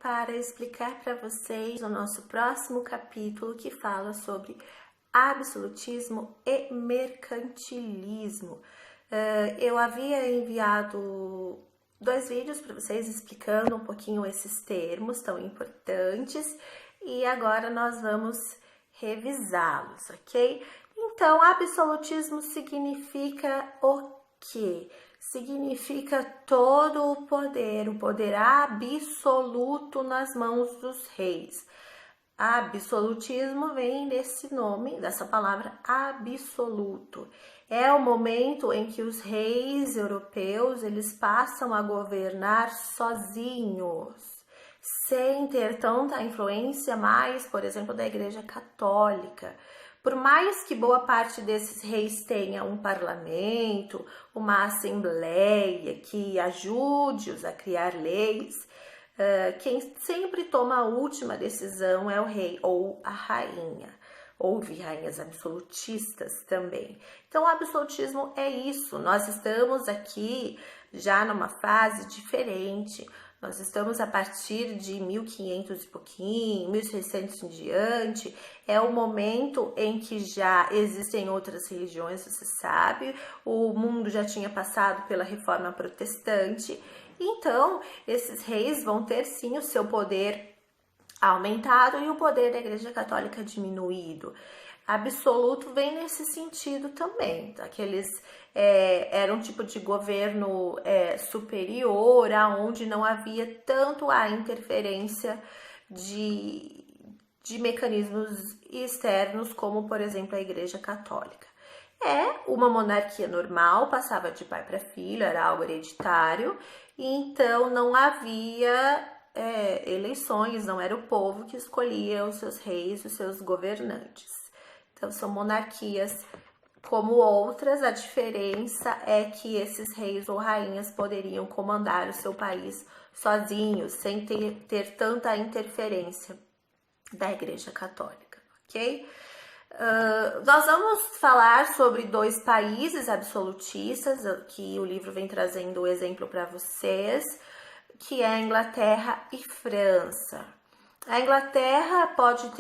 para explicar para vocês o nosso próximo capítulo que fala sobre absolutismo e mercantilismo. Eu havia enviado 2 vídeos para vocês explicando um pouquinho esses termos tão importantes e agora nós vamos revisá-los, ok? Então, absolutismo significa o quê? Significa todo o poder absoluto nas mãos dos reis. Absolutismo vem desse nome, dessa palavra absoluto. É o momento em que os reis europeus, eles passam a governar sozinhos, sem ter tanta influência mais, por exemplo, da Igreja Católica. Por mais que boa parte desses reis tenha um parlamento, uma assembleia que ajude-os a criar leis, quem sempre toma a última decisão é o rei ou a rainha. Houve rainhas absolutistas também. Então, o absolutismo é isso. Nós estamos aqui já numa fase diferente. Nós estamos a partir de 1500 e pouquinho, 1600 em diante. É o momento em que já existem outras religiões, você sabe. O mundo já tinha passado pela Reforma Protestante. Então, esses reis vão ter sim o seu poder aumentado e o poder da Igreja Católica diminuído. Absoluto vem nesse sentido também, tá? Que eles era um tipo de governo superior, aonde não havia tanto a interferência de mecanismos externos, como, por exemplo, a Igreja Católica. É uma monarquia normal, passava de pai para filho, era algo hereditário, e então não havia eleições, não era o povo que escolhia os seus reis, os seus governantes. Então são monarquias como outras, a diferença é que esses reis ou rainhas poderiam comandar o seu país sozinhos, sem ter tanta interferência da Igreja Católica, ok? Nós vamos falar sobre 2 países absolutistas, que o livro vem trazendo o exemplo para vocês, que é a Inglaterra e França. A Inglaterra pode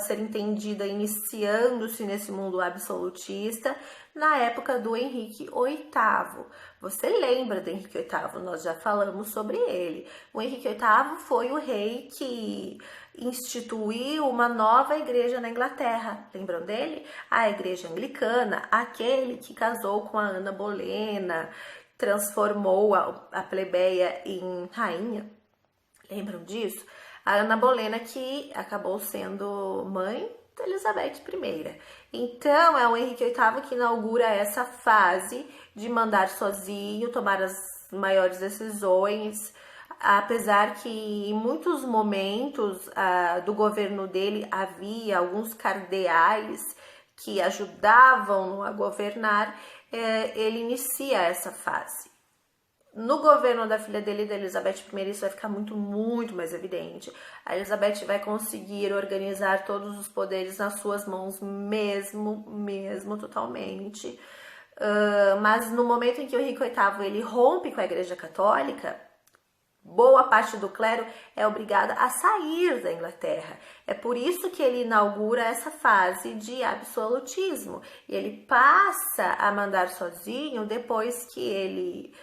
ser entendida iniciando-se nesse mundo absolutista na época do Henrique VIII. Você lembra do Henrique VIII? Nós já falamos sobre ele. O Henrique VIII foi o rei que instituiu uma nova igreja na Inglaterra. Lembram dele? A igreja anglicana, aquele que casou com a Ana Bolena, transformou a plebeia em rainha. Lembram disso? A Ana Bolena, que acabou sendo mãe de Elizabeth I. Então, é o Henrique VIII que inaugura essa fase de mandar sozinho, tomar as maiores decisões, apesar que em muitos momentos do governo dele havia alguns cardeais que ajudavam a governar, ele inicia essa fase. No governo da filha dele, da Elizabeth I, isso vai ficar muito mais evidente. A Elizabeth vai conseguir organizar todos os poderes nas suas mãos mesmo, totalmente. Mas no momento em que o Henrique VIII ele rompe com a Igreja Católica, boa parte do clero é obrigada a sair da Inglaterra. É por isso que ele inaugura essa fase de absolutismo. E ele passa a mandar sozinho depois que ele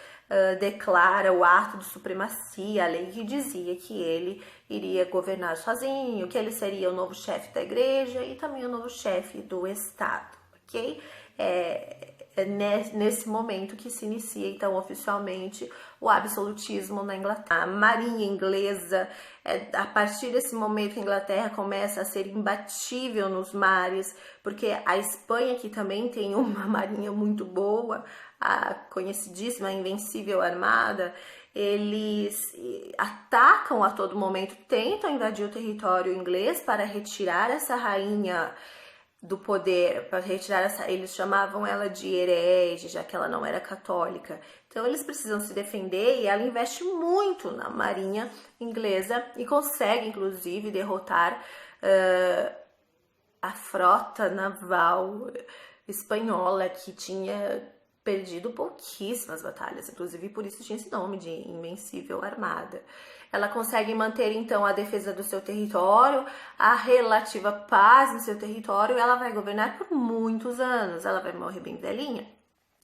declara o ato de supremacia, a lei que dizia que ele iria governar sozinho, que ele seria o novo chefe da igreja e também o novo chefe do Estado, ok? É nesse momento que se inicia, então, oficialmente o absolutismo na Inglaterra. A marinha inglesa, a partir desse momento, a Inglaterra começa a ser imbatível nos mares, porque a Espanha, que também tem uma marinha muito boa, a conhecidíssima Invencível Armada, eles atacam a todo momento, tentam invadir o território inglês para retirar essa rainha do poder, para retirar eles chamavam ela de herege, já que ela não era católica. Então eles precisam se defender e ela investe muito na marinha inglesa e consegue inclusive derrotar a frota naval espanhola, que tinha perdido pouquíssimas batalhas, inclusive por isso tinha esse nome de Invencível Armada. Ela consegue manter então a defesa do seu território, a relativa paz no seu território, e ela vai governar por muitos anos. Ela vai morrer bem velhinha,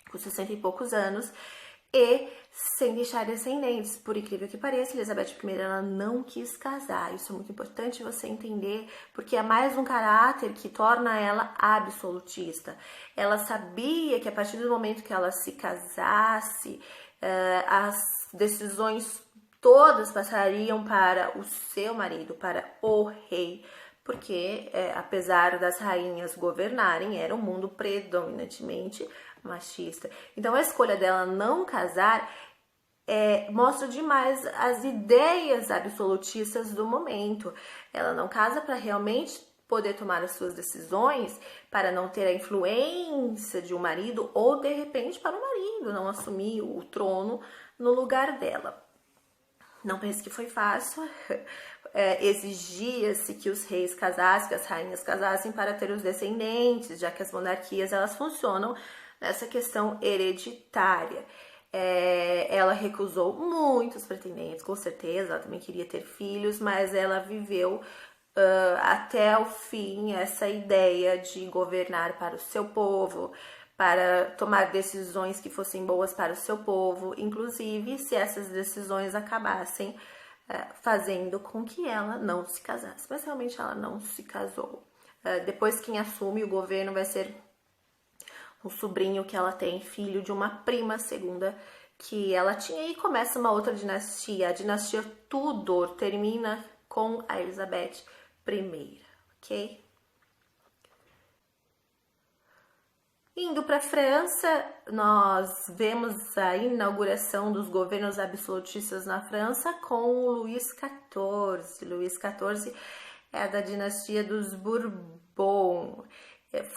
com 60 e poucos anos, e sem deixar descendentes. Por incrível que pareça, Elizabeth I ela não quis casar. Isso é muito importante você entender, porque é mais um caráter que torna ela absolutista. Ela sabia que a partir do momento que ela se casasse, as decisões todas passariam para o seu marido, para o rei, porque apesar das rainhas governarem, era um mundo predominantemente machista. Então a escolha dela não casar mostra demais as ideias absolutistas do momento. Ela não casa para realmente poder tomar as suas decisões, para não ter a influência de um marido, ou de repente para o marido não assumir o trono no lugar dela. Não pense que foi fácil. Exigia-se que os reis casassem, que as rainhas casassem para ter os descendentes, já que as monarquias elas funcionam nessa questão hereditária. Ela recusou muitos pretendentes, com certeza, ela também queria ter filhos, mas ela viveu até o fim essa ideia de governar para o seu povo, para tomar decisões que fossem boas para o seu povo, inclusive se essas decisões acabassem fazendo com que ela não se casasse. Mas realmente ela não se casou. Depois quem assume o governo vai ser um sobrinho que ela tem, filho de uma prima segunda que ela tinha, e começa uma outra dinastia. A dinastia Tudor termina com a Elizabeth I, ok? Indo para a França, nós vemos a inauguração dos governos absolutistas na França com o Luís XIV. Luís XIV é da dinastia dos Bourbon.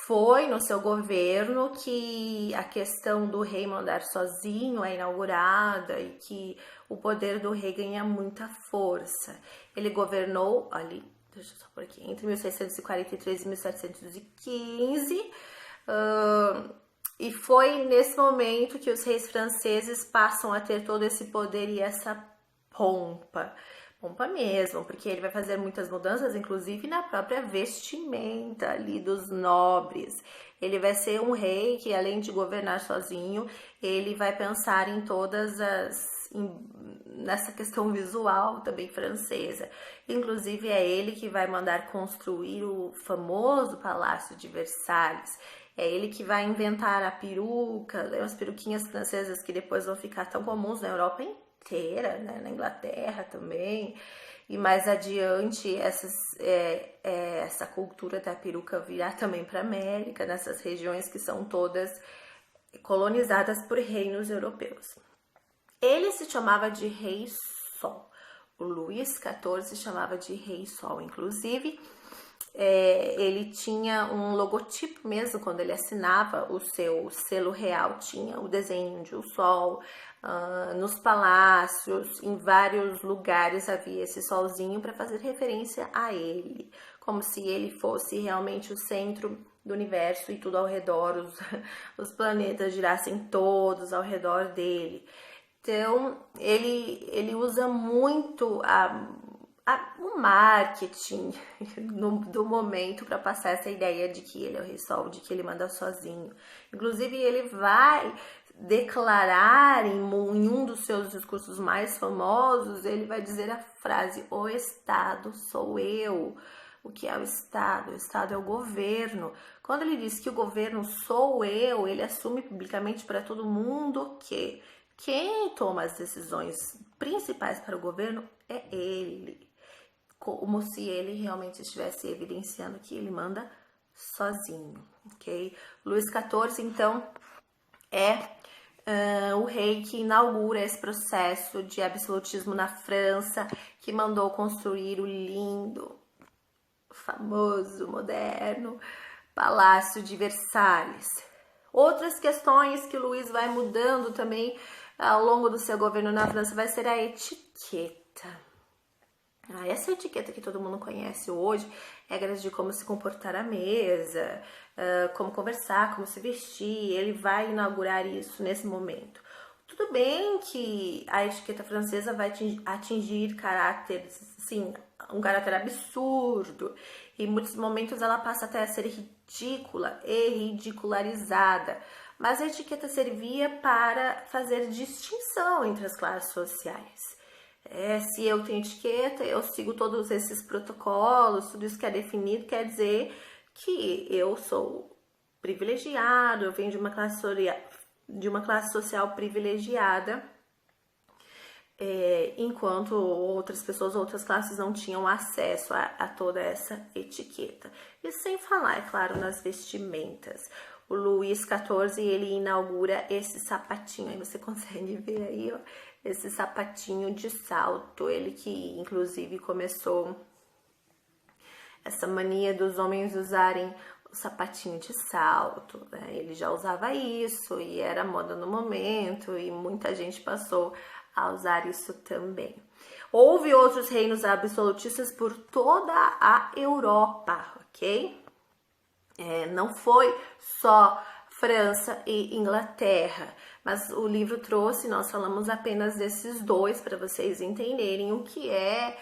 Foi no seu governo que a questão do rei mandar sozinho é inaugurada e que o poder do rei ganha muita força. Ele governou ali, deixa eu só por aqui, entre 1643 e 1715. E foi nesse momento que os reis franceses passam a ter todo esse poder e essa pompa mesmo, porque ele vai fazer muitas mudanças, inclusive na própria vestimenta ali dos nobres. Ele vai ser um rei que, além de governar sozinho, ele vai pensar em nessa questão visual também francesa. Inclusive é ele que vai mandar construir o famoso Palácio de Versalhes. É ele que vai inventar a peruca, as peruquinhas francesas que depois vão ficar tão comuns na Europa inteira, né? Na Inglaterra também. E mais adiante, essa cultura da peruca virá também para a América, nessas regiões que são todas colonizadas por reinos europeus. Ele se chamava de Rei Sol. O Luís XIV se chamava de Rei Sol, inclusive. Ele tinha um logotipo mesmo, quando ele assinava o seu selo real, tinha o desenho de um sol. Nos palácios, em vários lugares havia esse solzinho para fazer referência a ele, como se ele fosse realmente o centro do universo e tudo ao redor, os planetas girassem todos ao redor dele. Então, ele usa muito o marketing do momento para passar essa ideia de que ele é o Rei Sol, de que ele manda sozinho. Inclusive, ele vai declarar em um dos seus discursos mais famosos, ele vai dizer a frase: o Estado sou eu. O que é o Estado? O Estado é o governo. Quando ele diz que o governo sou eu, ele assume publicamente para todo mundo que quem toma as decisões principais para o governo é ele. Como se ele realmente estivesse evidenciando que ele manda sozinho, ok? Luís XIV, então, o rei que inaugura esse processo de absolutismo na França, que mandou construir o lindo, famoso, moderno Palácio de Versalhes. Outras questões que Luís vai mudando também ao longo do seu governo na França vai ser a etiqueta. Essa etiqueta que todo mundo conhece hoje, regras de como se comportar à mesa, como conversar, como se vestir, ele vai inaugurar isso nesse momento. Tudo bem que a etiqueta francesa vai atingir caráteres, sim, um caráter absurdo, e em muitos momentos ela passa até a ser ridícula e ridicularizada, mas a etiqueta servia para fazer distinção entre as classes sociais. Se eu tenho etiqueta, eu sigo todos esses protocolos, tudo isso que é definido, quer dizer que eu sou privilegiado, eu venho de uma classe social privilegiada, enquanto outras pessoas, outras classes não tinham acesso a toda essa etiqueta. E sem falar, é claro, nas vestimentas. O Luís XIV, ele inaugura esse sapatinho, aí você consegue ver aí, ó, esse sapatinho de salto, ele que inclusive começou essa mania dos homens usarem o sapatinho de salto, né? Ele já usava isso e era moda no momento e muita gente passou a usar isso também. Houve outros reinos absolutistas por toda a Europa, ok? Não foi só França e Inglaterra, mas o livro trouxe, nós falamos apenas desses dois para vocês entenderem o que é